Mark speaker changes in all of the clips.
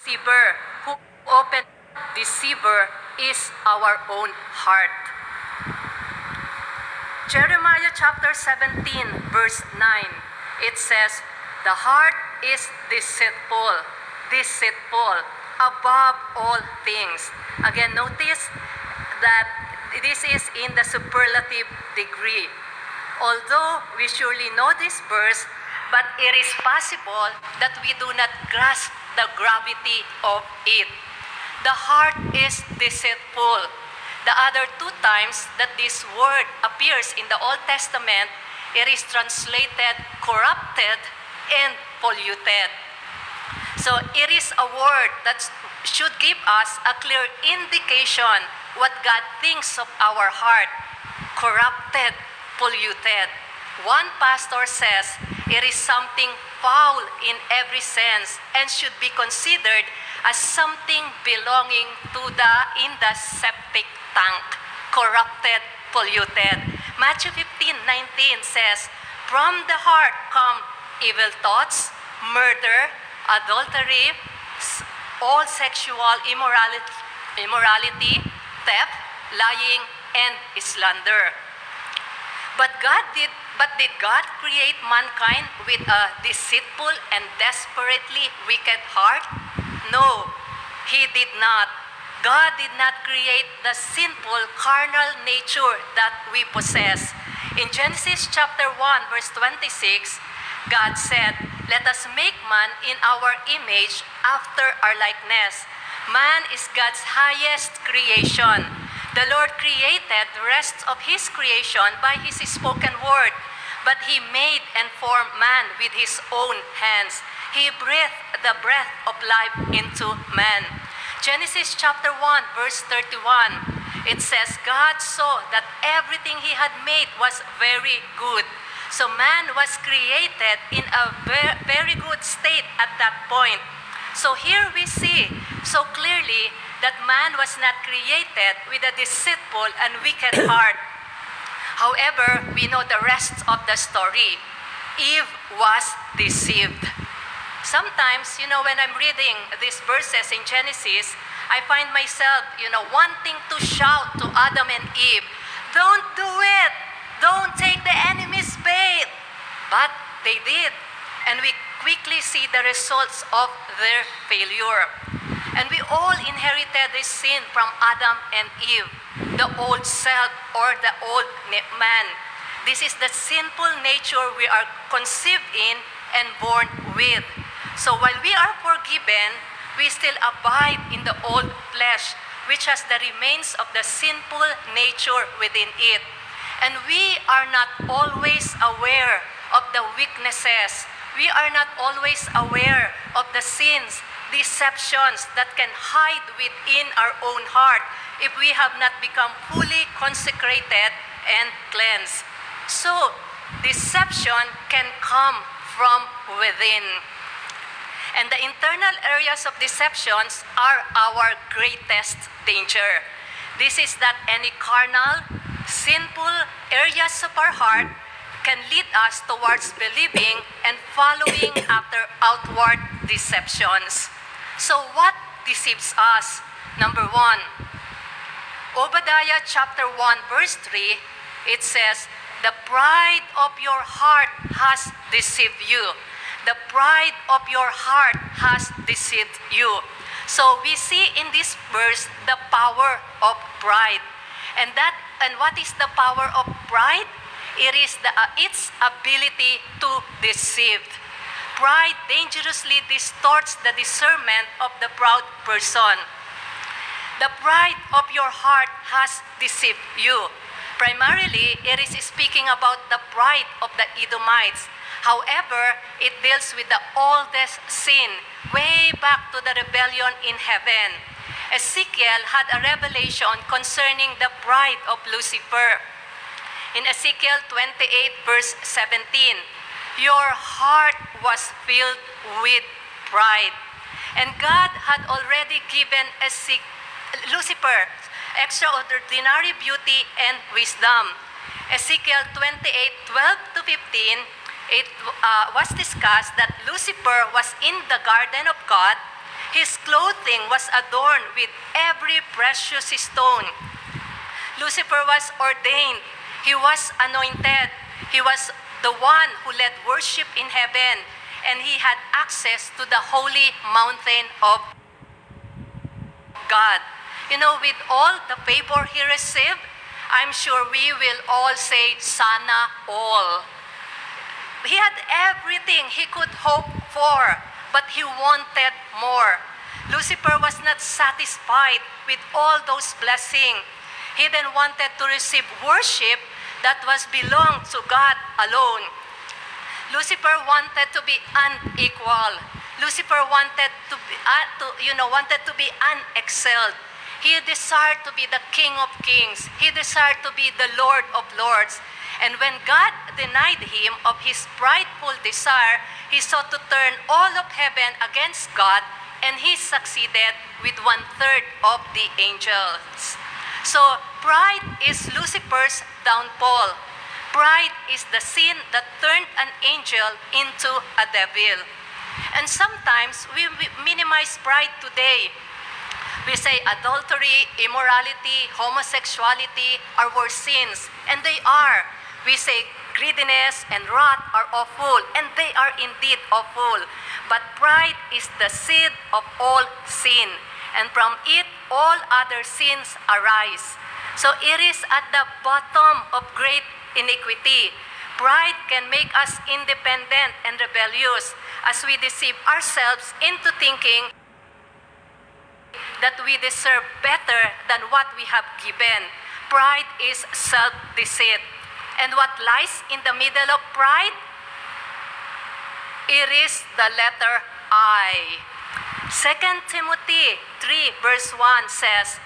Speaker 1: deceiver, who opened deceiver is our own heart. Jeremiah chapter 17 verse 9, it says, "The heart is deceitful above all things." Again, notice that this is in the superlative degree. Although we surely know this verse, but it is possible that we do not grasp the gravity of it. The heart is deceitful. The other two times that this word appears in the Old Testament, it is translated corrupted and polluted. So it is a word that should give us a clear indication what God thinks of our heart. Corrupted, polluted. One pastor says it is something foul in every sense and should be considered as something belonging to in the septic tank. Corrupted, polluted. Matthew 15:19 says, "From the heart come evil thoughts, murder, adultery, all sexual immorality, theft, lying, and slander." But did God create mankind with a deceitful and desperately wicked heart? No, He did not. God did not create the sinful carnal nature that we possess. In Genesis chapter 1 verse 26, God said, "Let us make man in our image after our likeness." Man is God's highest creation. The Lord created the rest of His creation by His spoken word, but He made and formed man with His own hands. He breathed the breath of life into man. Genesis chapter 1 verse 31, it says, "God saw that everything He had made was very good." So man was created in a very good state at that point. So here we see so clearly that man was not created with a deceitful and wicked heart. However, we know the rest of the story. Eve was deceived. Sometimes, when I'm reading these verses in Genesis, I find myself, wanting to shout to Adam and Eve, "Don't do it! Don't take the enemy's bait!" But they did. And we quickly see the results of their failure. And we all inherited this sin from Adam and Eve, the old self or the old man. This is the sinful nature we are conceived in and born with. So while we are forgiven, we still abide in the old flesh, which has the remains of the sinful nature within it. And we are not always aware of the weaknesses. We are not always aware of the sins, deceptions that can hide within our own heart if we have not become fully consecrated and cleansed. So, deception can come from within. And the internal areas of deceptions are our greatest danger. This is that any carnal, sinful areas of our heart can lead us towards believing and following after outward deceptions. So what deceives us? Number one, Obadiah chapter 1 verse 3, it says, "The pride of your heart has deceived you." The pride of your heart has deceived you. So we see in this verse the power of pride. And what is the power of pride? It is its ability to deceive. Pride dangerously distorts the discernment of the proud person. The pride of your heart has deceived you. Primarily, it is speaking about the pride of the Edomites. However, it deals with the oldest sin, way back to the rebellion in heaven. Ezekiel had a revelation concerning the pride of Lucifer. In Ezekiel 28 verse 17, "Your heart was filled with pride." And God had already given Lucifer extraordinary beauty and wisdom. Ezekiel 28:12-15, it was discussed that Lucifer was in the garden of God, His clothing was adorned with every precious stone. Lucifer was ordained. He was anointed. He was the one who led worship in heaven, and he had access to the holy mountain of God. You know, with all the favor he received, I'm sure we will all say, sana all. He had everything he could hope for, but he wanted more. Lucifer was not satisfied with all those blessings. He then wanted to receive worship that was belonged to God alone. Lucifer wanted to be unequal. Lucifer wanted to be unexcelled. He desired to be the King of Kings. He desired to be the Lord of Lords. And when God denied him of his prideful desire, he sought to turn all of heaven against God, and he succeeded with 1/3 of the angels. So pride is Lucifer's downfall. Pride is the sin that turned an angel into a devil. And sometimes we minimize pride today. We say adultery, immorality, homosexuality are worse sins, and they are. We say greediness and wrath are awful, and they are indeed awful. But pride is the seed of all sin, and from it all other sins arise. So it is at the bottom of great iniquity. Pride can make us independent and rebellious as we deceive ourselves into thinking that we deserve better than what we have given. Pride is self-deceit. And what lies in the middle of pride? It is the letter I. 2 Timothy 3 verse 1 says,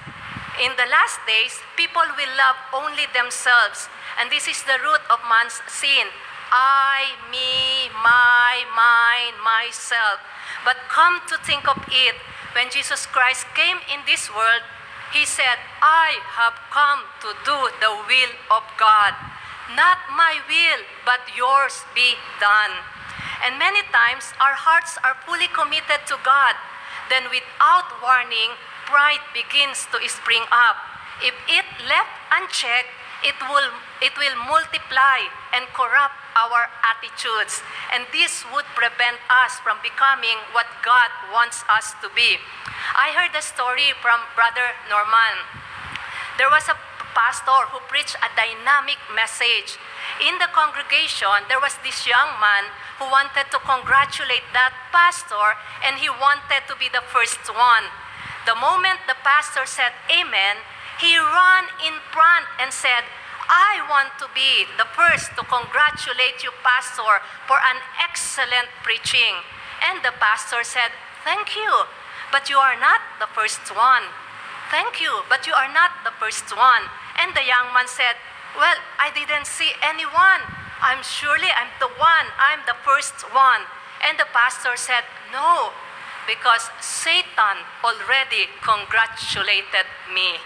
Speaker 1: in the last days, people will love only themselves, and this is the root of man's sin. I, me, my, mine, myself. But come to think of it, when Jesus Christ came in this world, he said, I have come to do the will of God. Not my will, but yours be done. And many times, our hearts are fully committed to God. Then without warning, pride begins to spring up. If it left unchecked, it will multiply and corrupt our attitudes. And this would prevent us from becoming what God wants us to be. I heard a story from Brother Norman. There was a pastor who preached a dynamic message. In the congregation, there was this young man who wanted to congratulate that pastor, and he wanted to be the first one. The moment the pastor said amen, he ran in front and said, I want to be the first to congratulate you, pastor, for an excellent preaching. And the pastor said, thank you, but you are not the first one. Thank you, but you are not the first one. And the young man said, well, I didn't see anyone. I'm the one. I'm the first one. And the pastor said, no, because Satan already congratulated me.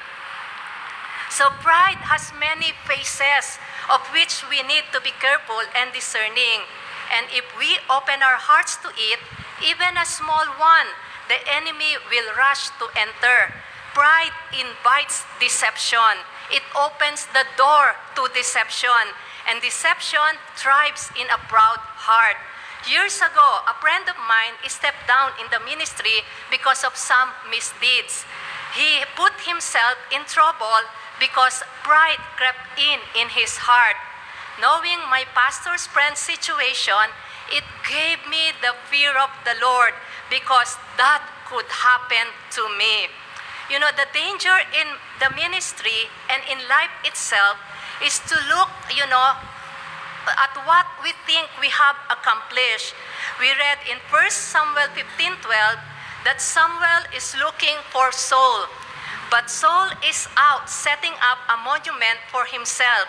Speaker 1: So pride has many faces of which we need to be careful and discerning. And if we open our hearts to it, even a small one, the enemy will rush to enter. Pride invites deception. It opens the door to deception. And deception thrives in a proud heart. Years ago, a friend of mine stepped down in the ministry because of some misdeeds. He put himself in trouble because pride crept in his heart. Knowing my pastor's friend's situation, it gave me the fear of the Lord because that could happen to me. You know, the danger in the ministry and in life itself is to look, at what we think we have accomplished. We read in 1 Samuel 15:12 that Samuel is looking for Saul, but Saul is out setting up a monument for himself.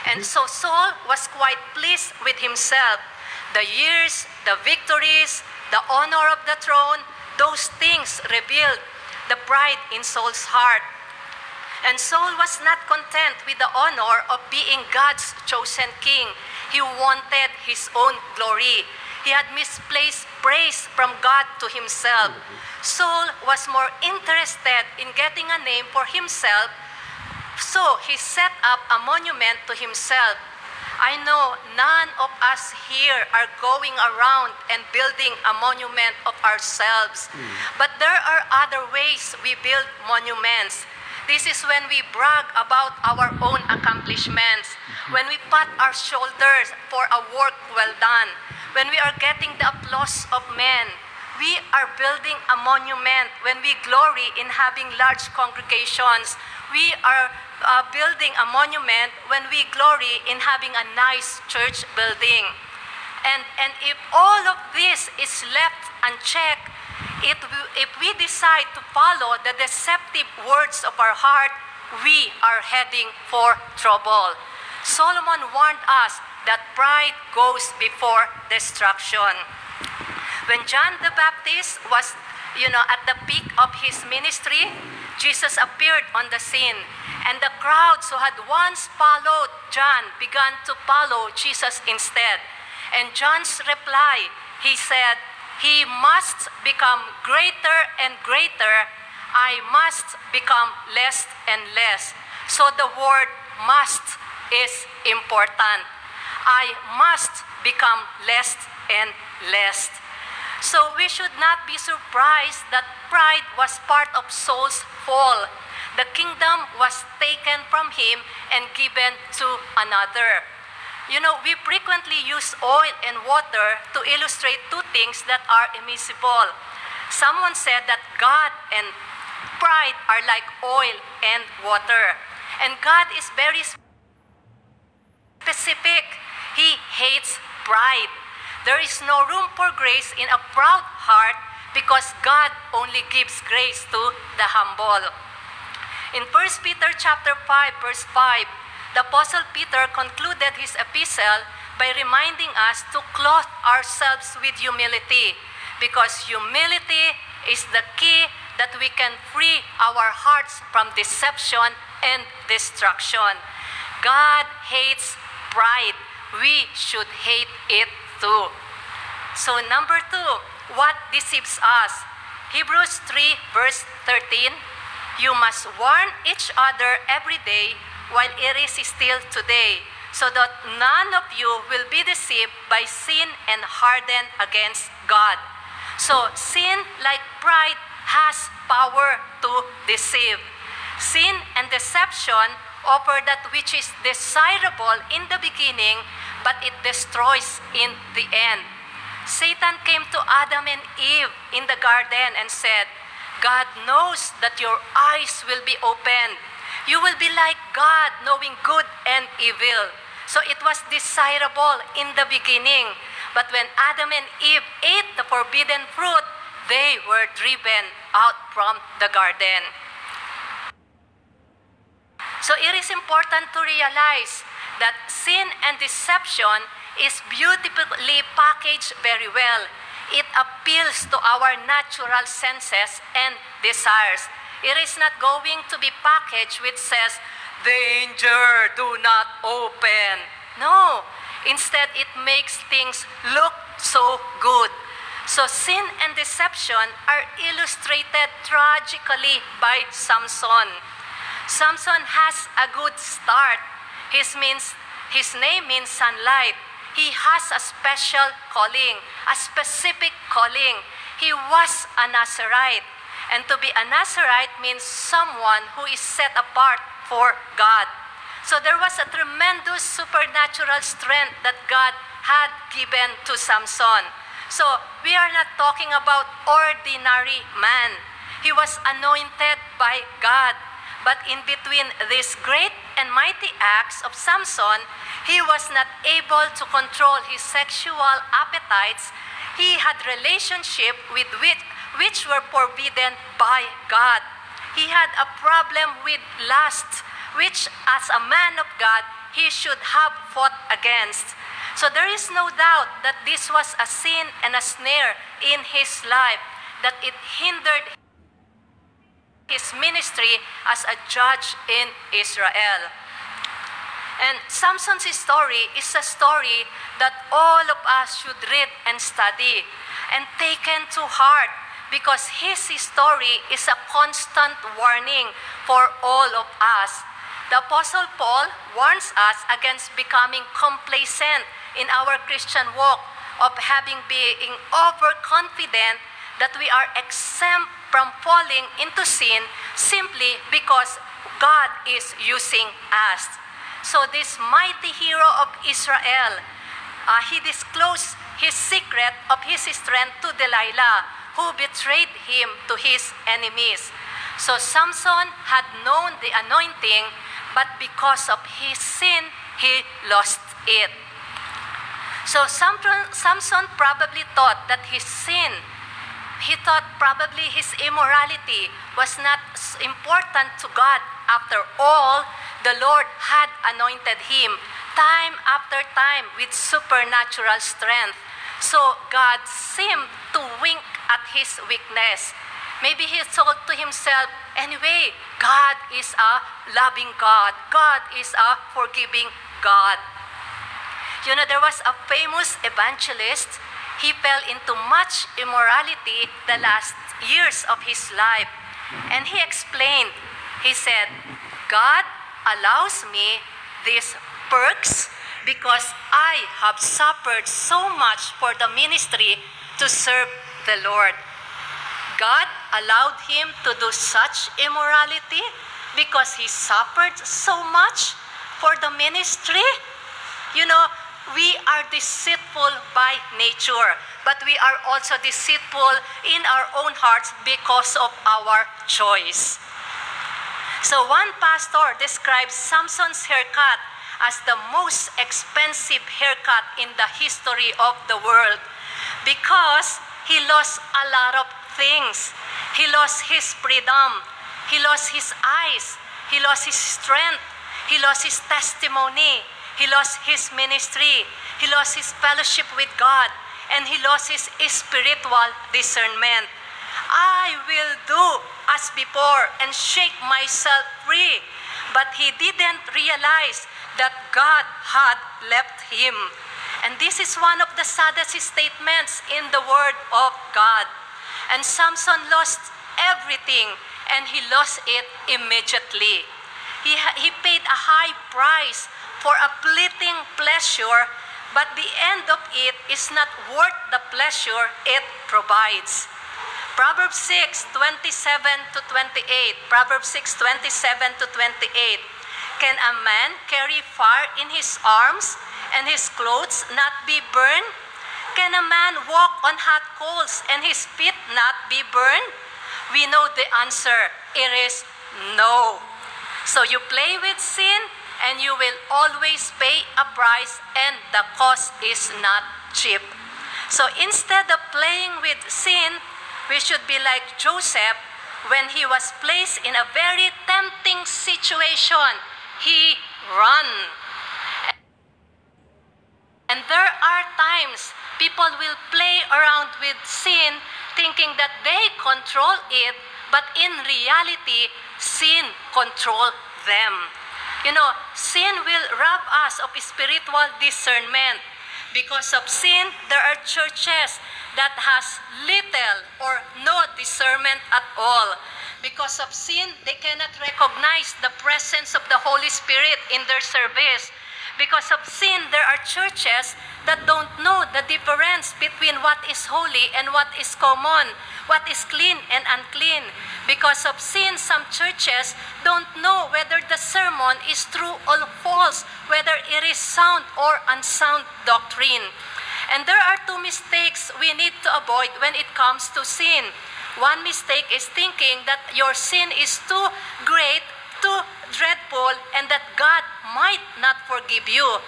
Speaker 1: And so Saul was quite pleased with himself. The years, the victories, the honor of the throne, those things revealed the pride in Saul's heart. And Saul was not content with the honor of being God's chosen king. He wanted his own glory. He had misplaced praise from God to himself. Saul was more interested in getting a name for himself, so he set up a monument to himself. I know none of us here are going around and building a monument of ourselves. But there are other ways we build monuments. This is when we brag about our own accomplishments, when we pat our shoulders for a work well done, when we are getting the applause of men. We are building a monument when we glory in having large congregations. We are building a monument when we glory in having a nice church building. And if all of this is left unchecked, if we decide to follow the deceptive words of our heart, we are heading for trouble. Solomon warned us that pride goes before destruction. When John the Baptist was, at the peak of his ministry, Jesus appeared on the scene, and the crowds who had once followed John began to follow Jesus instead. And John's reply, he said, "He must become greater and greater. I must become less and less." So the word "must" is important. I must become less and less. So we should not be surprised that pride was part of Saul's fall. The kingdom was taken from him and given to another. We frequently use oil and water to illustrate two things that are immiscible. Someone said that God and pride are like oil and water. And God is very specific. He hates pride. There is no room for grace in a proud heart because God only gives grace to the humble. In 1 Peter chapter 5, verse 5, the Apostle Peter concluded his epistle by reminding us to clothe ourselves with humility, because humility is the key that we can free our hearts from deception and destruction. God hates pride. We should hate it too. So number 2, what deceives us? Hebrews 3 verse 13, "You must warn each other every day while it is still today, so that none of you will be deceived by sin and hardened against God." So sin, like pride, has power to deceive. Sin and deception offer that which is desirable in the beginning, but it destroys in the end. Satan came to Adam and Eve in the garden and said, "God knows that your eyes will be opened. You will be like God, knowing good and evil." So it was desirable in the beginning. But when Adam and Eve ate the forbidden fruit, they were driven out from the garden. So it is important to realize that sin and deception is beautifully packaged very well. It appeals to our natural senses and desires. It is not going to be packaged which says, "Danger, do not open." No. Instead, it makes things look so good. So sin and deception are illustrated tragically by Samson. Samson has a good start. His name means sunlight. He has a special calling, a specific calling. He was a Nazirite. And to be a Nazirite means someone who is set apart for God. So there was a tremendous supernatural strength that God had given to Samson. So we are not talking about ordinary man. He was anointed by God. But in between these great and mighty acts of Samson, he was not able to control his sexual appetites. He had relationship with which were forbidden by God. He had a problem with lust, which as a man of God, he should have fought against. So there is no doubt that this was a sin and a snare in his life, that it hindered his ministry as a judge in Israel. And Samson's story is a story that all of us should read and study and taken to heart, because his story is a constant warning for all of us. The Apostle Paul warns us against becoming complacent in our Christian walk, of being overconfident that we are exempt from falling into sin simply because God is using us. So this mighty hero of Israel, he disclosed his secret of his strength to Delilah, who betrayed him to his enemies. So Samson had known the anointing, but because of his sin, he lost it. So Samson probably thought that his sin, he thought probably his immorality was not important to God. After all, the Lord had anointed him time after time with supernatural strength. So God seemed to wink at his weakness. Maybe he thought to himself, anyway, God is a loving God. God is a forgiving God. You know, there was a famous evangelist. He fell into much immorality the last years of his life. And he explained, he said, God allows me these perks because I have suffered so much for the ministry to serve the Lord. God allowed him to do such immorality because he suffered so much for the ministry. You know, we are deceitful by nature, but we are also deceitful in our own hearts because of our choice. So one pastor describes Samson's haircut as the most expensive haircut in the history of the world, because he lost a lot of things. He lost his freedom. He lost his eyes. He lost his strength. He lost his testimony. He lost his ministry. He lost his fellowship with God. And he lost his spiritual discernment. I will do as before and shake myself free. But he didn't realize that God had left him. And this is one of the saddest statements in the Word of God. And Samson lost everything, and he lost it immediately. He paid a high price for a fleeting pleasure, but the end of it is not worth the pleasure it provides. Proverbs 6:27 to 28. Proverbs 6:27 to 28. Can a man carry fire in his arms and his clothes not be burned? Can a man walk on hot coals and his feet not be burned? We know the answer. It is no. So you play with sin, and you will always pay a price, and the cost is not cheap. So instead of playing with sin, we should be like Joseph. When he was placed in a very tempting situation, he ran. And there are times people will play around with sin thinking that they control it, but in reality, sin controls them. You know, sin will rob us of spiritual discernment. Because of sin, there are churches that has little or no discernment at all. Because of sin, they cannot recognize the presence of the Holy Spirit in their service. Because of sin, there are churches that don't know the difference between what is holy and what is common, what is clean and unclean. Because of sin, some churches don't know whether the sermon is true or false, whether it is sound or unsound doctrine. And there are two mistakes we need to avoid when it comes to sin. One mistake is thinking that your sin is too great, too dreadful, and that God might not forgive you.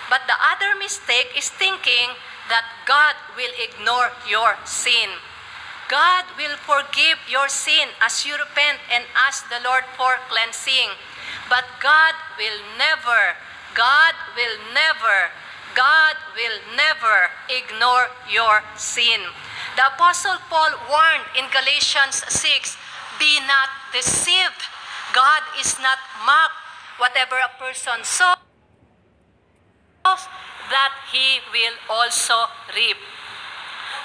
Speaker 1: But the other mistake is thinking that God will ignore your sin. God will forgive your sin as you repent and ask the Lord for cleansing. But God will never ignore your sin. The Apostle Paul warned in Galatians 6, be not deceived. God is not mocked. Whatever a person sows, that he will also reap.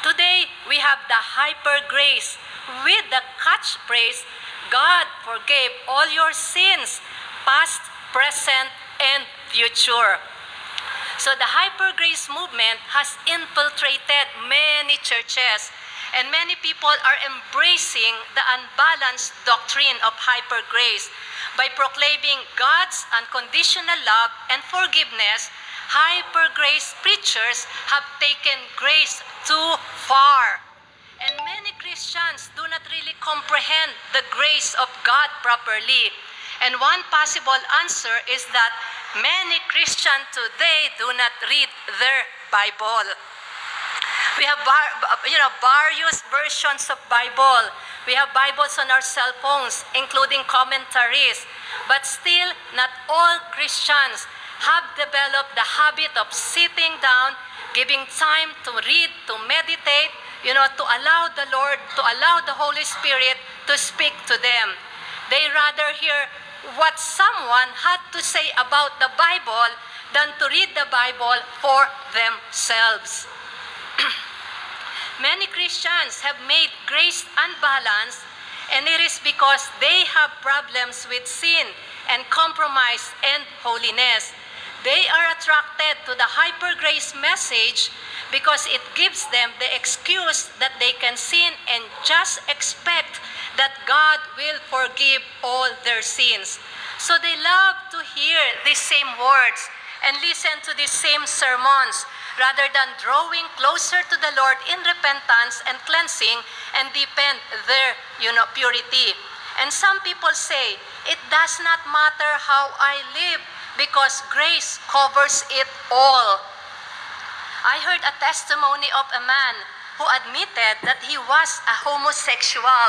Speaker 1: Today, we have the hyper grace with the catchphrase, God forgave all your sins, past, present, and future. So the hyper grace movement has infiltrated many churches, and many people are embracing the unbalanced doctrine of hyper grace. By proclaiming God's unconditional love and forgiveness, hyper grace preachers have taken grace too far. And many Christians do not really comprehend the grace of God properly. And one possible answer is that many Christians today do not read their Bible. We have various versions of Bible. We have Bibles on our cell phones, including commentaries. But still, not all Christians have developed the habit of sitting down, giving time to read, to meditate, to allow the Lord, to allow the Holy Spirit to speak to them. They rather hear what someone had to say about the Bible than to read the Bible for themselves. Many Christians have made grace unbalanced, and it is because they have problems with sin and compromise and holiness. They are attracted to the hyper grace message because it gives them the excuse that they can sin and just expect that God will forgive all their sins. So they love to hear these same words and listen to these same sermons rather than drawing closer to the Lord in repentance and cleansing and deepen their purity. And some people say, it does not matter how I live because grace covers it all. I heard a testimony of a man who admitted that he was a homosexual.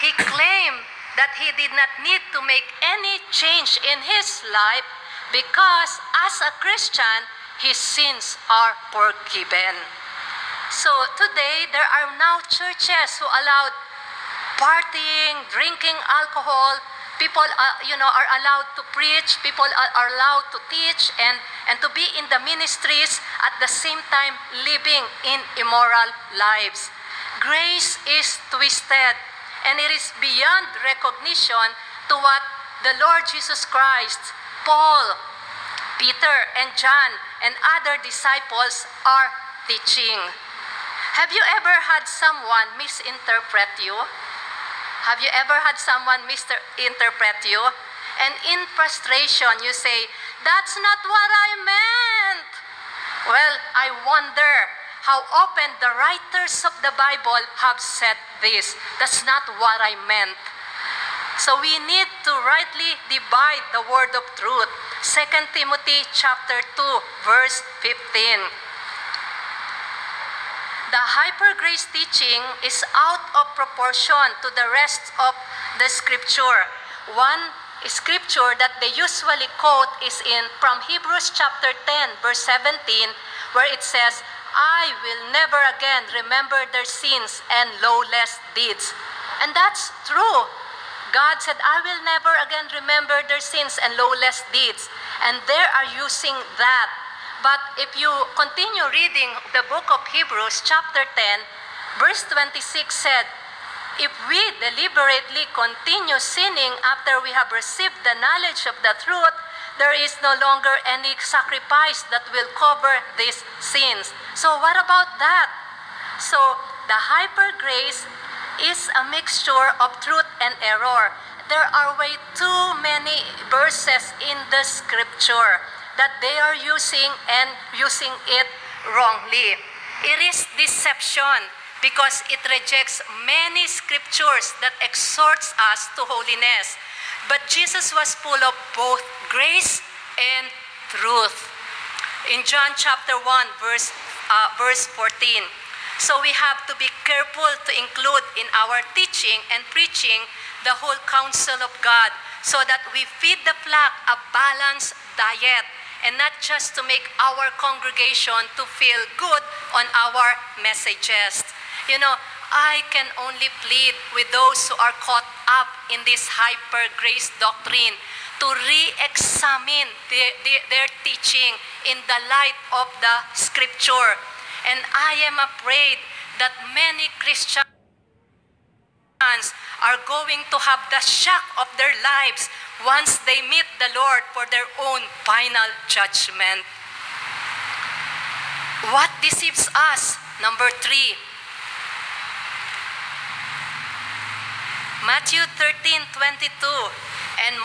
Speaker 1: He claimed that he did not need to make any change in his life because as a Christian, his sins are forgiven. So today, there are now churches who allow partying, drinking alcohol. People are allowed to preach. People are allowed to teach and to be in the ministries at the same time living in immoral lives. Grace is twisted, and it is beyond recognition to what the Lord Jesus Christ, Paul, Peter, and John, and other disciples are teaching. Have you ever had someone misinterpret you? Have you ever had someone misinterpret you? And in frustration, you say, that's not what I meant. Well, I wonder how often the writers of the Bible have said this. That's not what I meant. So we need to rightly divide the word of truth. 2 Timothy chapter 2, verse 15. The hyper grace teaching is out of proportion to the rest of the scripture. One scripture that they usually quote is from Hebrews chapter 10, verse 17, where it says, I will never again remember their sins and lawless deeds. And that's true. God said, I will never again remember their sins and lawless deeds. And they are using that. But if you continue reading the book of Hebrews, chapter 10, verse 26 said, if we deliberately continue sinning after we have received the knowledge of the truth, there is no longer any sacrifice that will cover these sins. So what about that? So the hyper grace is a mixture of truth and error. There are way too many verses in the scripture that they are using and using it wrongly. It is deception because it rejects many scriptures that exhorts us to holiness. But Jesus was full of both grace and truth. In John chapter 1, verse 14, so we have to be careful to include in our teaching and preaching the whole counsel of God so that we feed the flock a balanced diet and not just to make our congregation to feel good on our messages. I can only plead with those who are caught up in this hyper grace doctrine to re-examine their teaching in the light of the scripture. And I am afraid that many Christians are going to have the shock of their lives once they meet the Lord for their own final judgment. What deceives us? Number 3. Matthew 13:22 and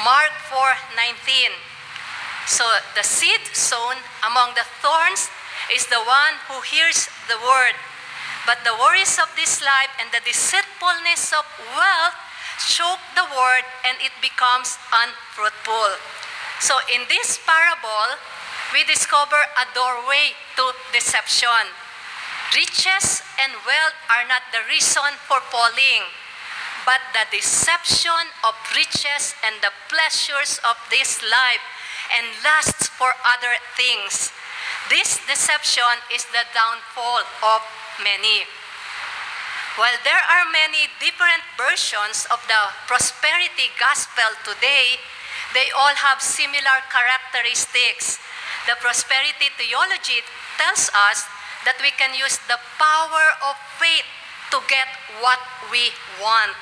Speaker 1: Mark 4:19. So the seed sown among the thorns is the one who hears the word. But the worries of this life and the deceitfulness of wealth choke the word, and it becomes unfruitful. So in this parable, we discover a doorway to deception. Riches and wealth are not the reason for falling, but the deception of riches and the pleasures of this life and lusts for other things. This deception is the downfall of many. While there are many different versions of the prosperity gospel today, they all have similar characteristics. The prosperity theology tells us that we can use the power of faith to get what we want.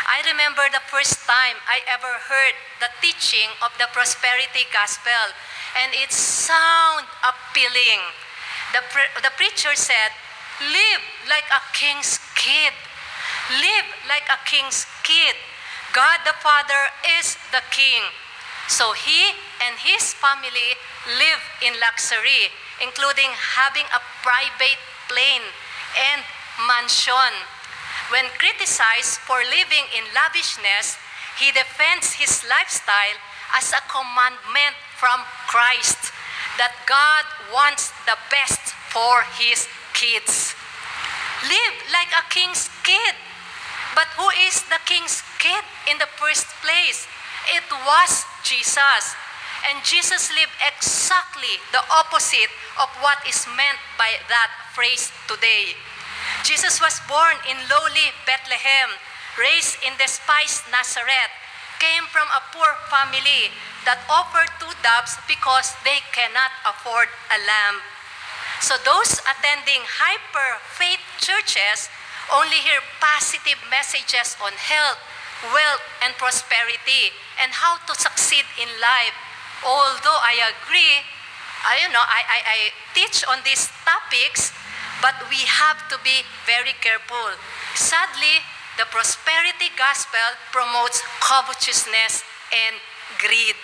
Speaker 1: I remember the first time I ever heard the teaching of the prosperity gospel, and it sounded appealing. The preacher said, "Live like a king's kid. Live like a king's kid. God the Father is the king." So he and his family live in luxury, including having a private plane and mansion. When criticized for living in lavishness, he defends his lifestyle as a commandment from Christ that God wants the best for his kids. Live like a king's kid. But who is the king's kid in the first place? It was Jesus. And Jesus lived exactly the opposite of what is meant by that phrase today. Jesus was born in lowly Bethlehem, raised in despised Nazareth, came from a poor family that offered 2 doves because they cannot afford a lamb. So those attending hyper-faith churches only hear positive messages on health, wealth, and prosperity, and how to succeed in life. Although I agree, I teach on these topics, but we have to be very careful. Sadly, the prosperity gospel promotes covetousness and greed.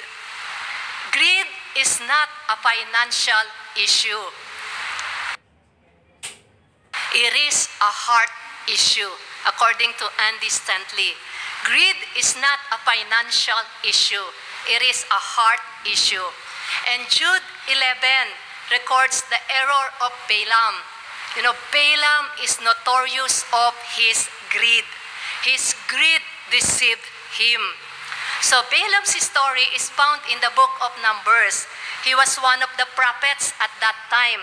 Speaker 1: Greed is not a financial issue. It is a heart issue, according to Andy Stanley. Greed is not a financial issue. It is a heart issue. And Jude 11 records the error of Balaam. You know, Balaam is notorious of his greed. His greed deceived him. So Balaam's story is found in the book of Numbers. He was one of the prophets at that time.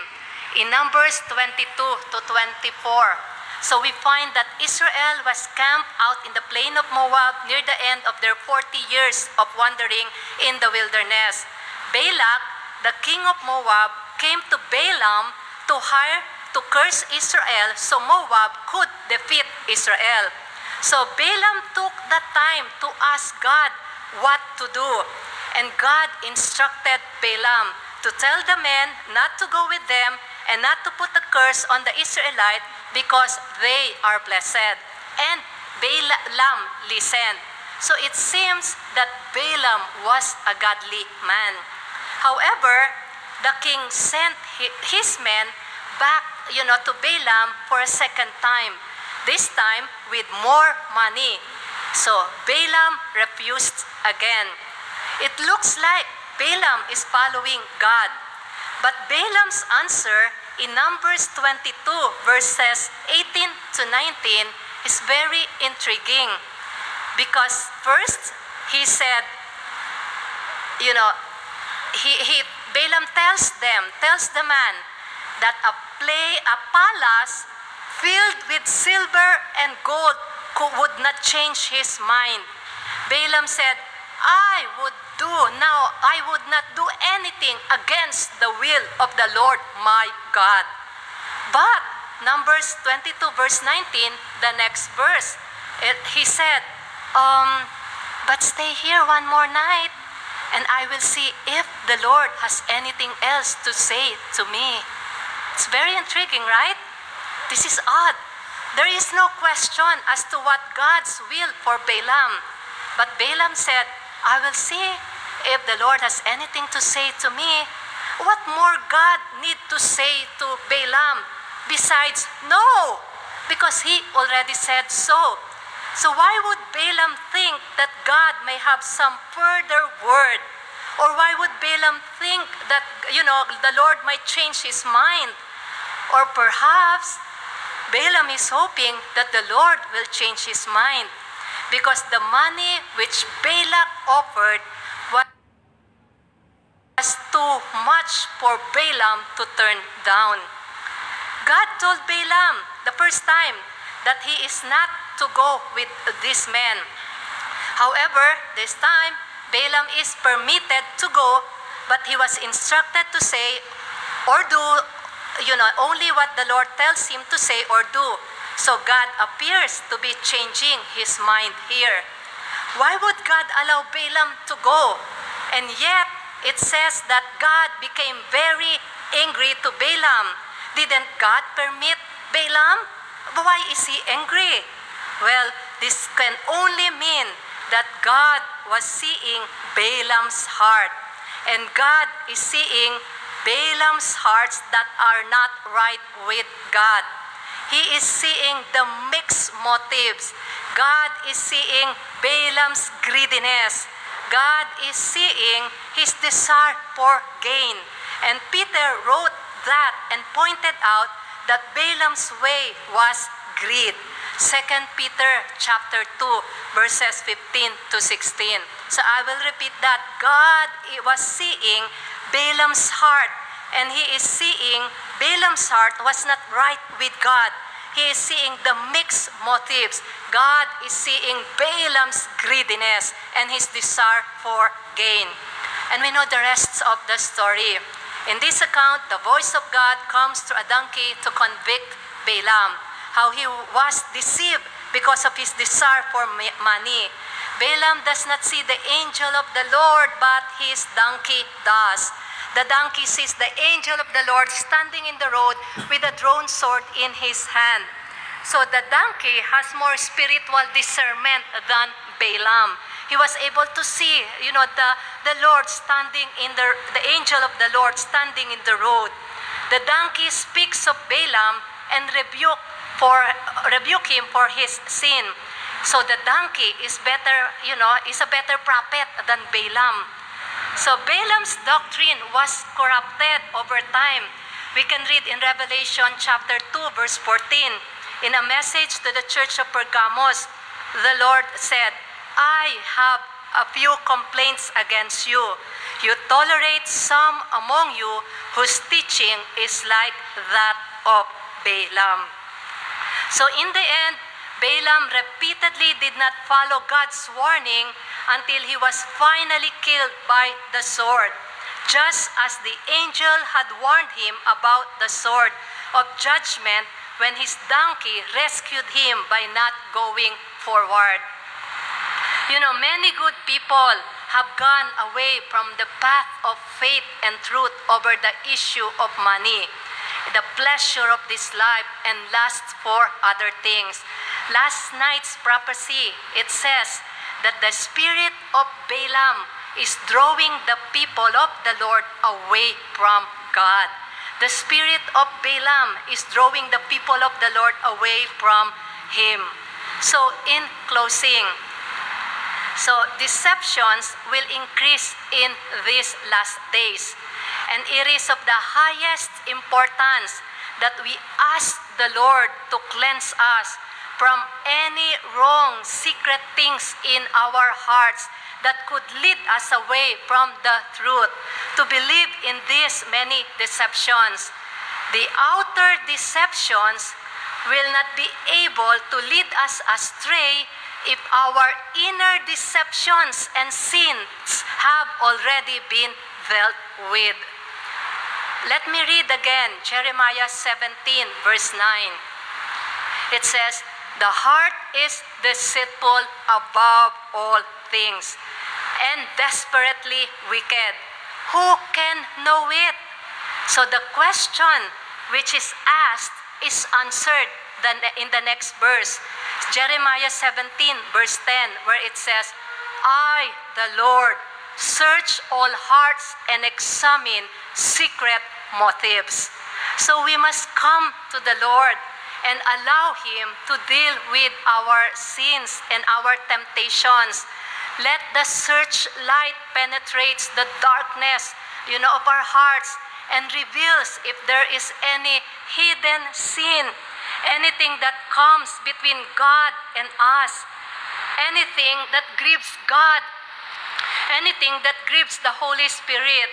Speaker 1: In Numbers 22 to 24, so we find that Israel was camped out in the plain of Moab near the end of their 40 years of wandering in the wilderness. Balak, the king of Moab, came to Balaam to curse Israel so Moab could defeat Israel. So Balaam took the time to ask God what to do. And God instructed Balaam to tell the men not to go with them and not to put a curse on the Israelites because they are blessed. And Balaam listened. So it seems that Balaam was a godly man. However, the king sent his men back, to Balaam for a second time. This time with more money. So Balaam refused again. It looks like Balaam is following God. But Balaam's answer in Numbers 22 verses 18 to 19 is very intriguing. Because first, he said, Balaam tells the man that a palace filled with silver and gold would not change his mind. Balaam said, I would do now, I would not do anything against the will of the Lord my God. But Numbers 22 verse 19, the next verse, he said, but stay here one more night, and I will see if the Lord has anything else to say to me. It's very intriguing, right? This is odd. There is no question as to what God's will for Balaam. But Balaam said, I will see if the Lord has anything to say to me. What more God need to say to Balaam besides no? Because he already said so. So why would Balaam think that God may have some further word? Or why would Balaam think that, the Lord might change his mind? Or perhaps Balaam is hoping that the Lord will change his mind, because the money which Balak offered was too much for Balaam to turn down. God told Balaam the first time that he is not to go with this man. However, this time, Balaam is permitted to go, but he was instructed to say or do, only what the Lord tells him to say or do. So God appears to be changing his mind here. Why would God allow Balaam to go? And yet, it says that God became very angry to Balaam. Didn't God permit Balaam? Why is he angry? Well, this can only mean that God was seeing Balaam's heart. And God is seeing Balaam's hearts that are not right with God. He is seeing the mixed motives. God is seeing Balaam's greediness. God is seeing his desire for gain. And Peter wrote that and pointed out that Balaam's way was greed. 2 Peter chapter 2, verses 15 to 16. So I will repeat that. God was seeing Balaam's heart, and he is seeing Balaam's heart was not right with God. He is seeing the mixed motives. God is seeing Balaam's greediness and his desire for gain. And we know the rest of the story. In this account, the voice of God comes through a donkey to convict Balaam, how he was deceived because of his desire for money. Balaam does not see the angel of the Lord, but his donkey does. The donkey sees the angel of the Lord standing in the road with a drawn sword in his hand. So the donkey has more spiritual discernment than Balaam. He was able to see, the Lord standing in the angel of the Lord standing in the road. The donkey speaks of Balaam and rebuke him for his sin. So the donkey is better, is a better prophet than Balaam. So Balaam's doctrine was corrupted over time. We can read in Revelation chapter 2, verse 14. In a message to the church of Pergamos, the Lord said, I have a few complaints against you. You tolerate some among you whose teaching is like that of Balaam. So in the end, Balaam repeatedly did not follow God's warning until he was finally killed by the sword, just as the angel had warned him about the sword of judgment when his donkey rescued him by not going forward. Many good people have gone away from the path of faith and truth over the issue of money, the pleasure of this life, and lust for other things. Last night's prophecy, it says that the spirit of Balaam is drawing the people of the Lord away from God. The spirit of Balaam is drawing the people of the Lord away from him. So in closing, deceptions will increase in these last days. And it is of the highest importance that we ask the Lord to cleanse us from any wrong, secret things in our hearts that could lead us away from the truth, to believe in these many deceptions. The outer deceptions will not be able to lead us astray if our inner deceptions and sins have already been dealt with. Let me read again Jeremiah 17, verse 9. It says, "The heart is deceitful above all things and desperately wicked. Who can know it?" So the question which is asked is answered in the next verse. Jeremiah 17, verse 10, where it says, "I, the Lord, search all hearts and examine secret motives." So we must come to the Lord and allow Him to deal with our sins and our temptations. Let the searchlight penetrate the darkness, of our hearts and reveals if there is any hidden sin, anything that comes between God and us, anything that grieves God, anything that grieves the Holy Spirit.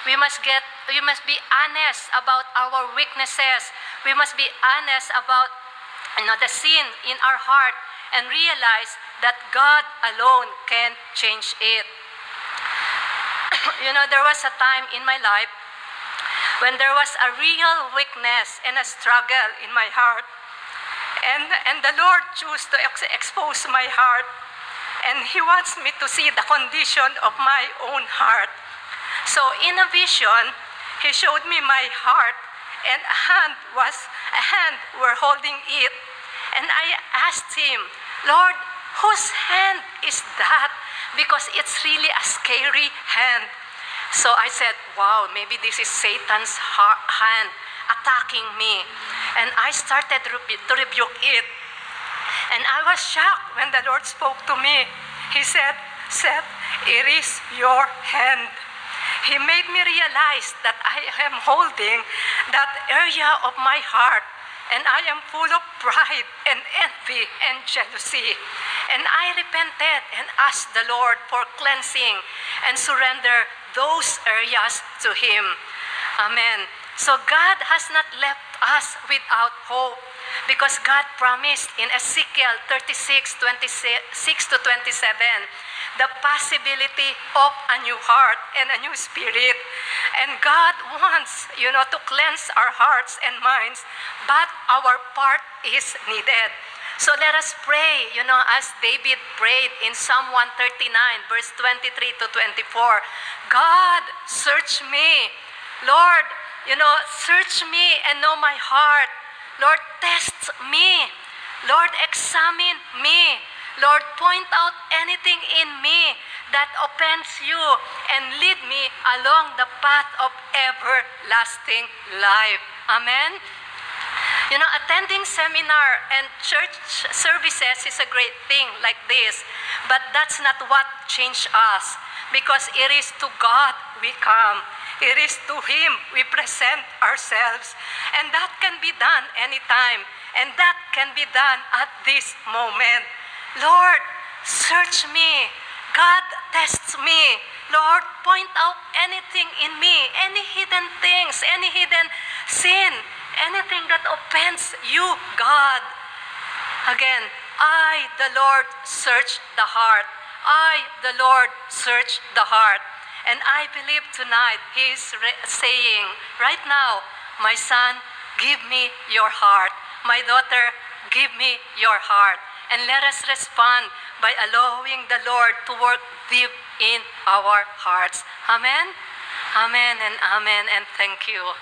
Speaker 1: We must be honest about our weaknesses. We must be honest about the sin in our heart and realize that God alone can change it. There was a time in my life when there was a real weakness and a struggle in my heart. And the Lord chose to expose my heart. And He wants me to see the condition of my own heart. So in a vision, He showed me my heart, and a hand were holding it. And I asked Him, "Lord, whose hand is that? Because it's really a scary hand." So I said, wow, maybe this is Satan's hand attacking me. And I started to rebuke it. And I was shocked when the Lord spoke to me. He said, "Seth, it is your hand." He made me realize that I am holding that area of my heart, and I am full of pride and envy and jealousy. And I repented and asked the Lord for cleansing and surrender those areas to Him. Amen. So God has not left us without hope, because God promised in Ezekiel 36:26-27 the possibility of a new heart and a new spirit. And God wants, to cleanse our hearts and minds, but our part is needed. So let us pray, as David prayed in Psalm 139, verse 23-24. "God, search me. Lord, search me and know my heart. Lord, test me. Lord, examine me. Lord, point out anything in me that offends you and lead me along the path of everlasting life." Amen? Attending seminar and church services is a great thing like this, but that's not what changed us, because it is to God we come. It is to Him we present ourselves. And that can be done anytime. And that can be done at this moment. Lord, search me. God, test me. Lord, point out anything in me, any hidden things, any hidden sin, anything that offends you, God. Again, I, the Lord, search the heart. I, the Lord, search the heart. And I believe tonight He is saying, right now, "My son, give me your heart. My daughter, give me your heart." And let us respond by allowing the Lord to work deep in our hearts. Amen? Amen and amen, and thank you.